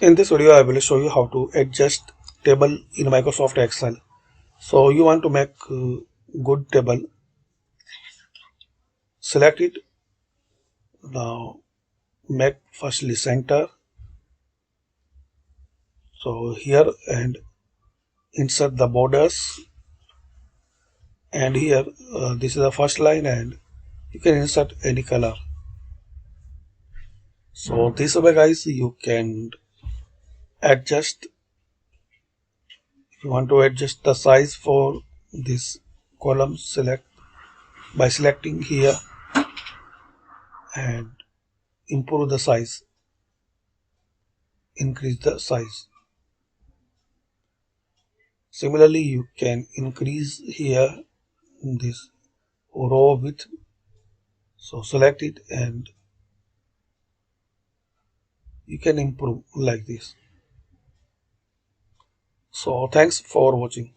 In this video, I will show you how to adjust table in Microsoft Excel. So you want to make good table, select it. Now make firstly center. So here and insert the borders, and here this is the first line, and you can insert any color. So this way, guys, you can adjust. If you want to adjust the size for this column, select by selecting here and improve the size, increase the size. Similarly, you can increase here this row width. So select it and you can improve like this. So thanks for watching.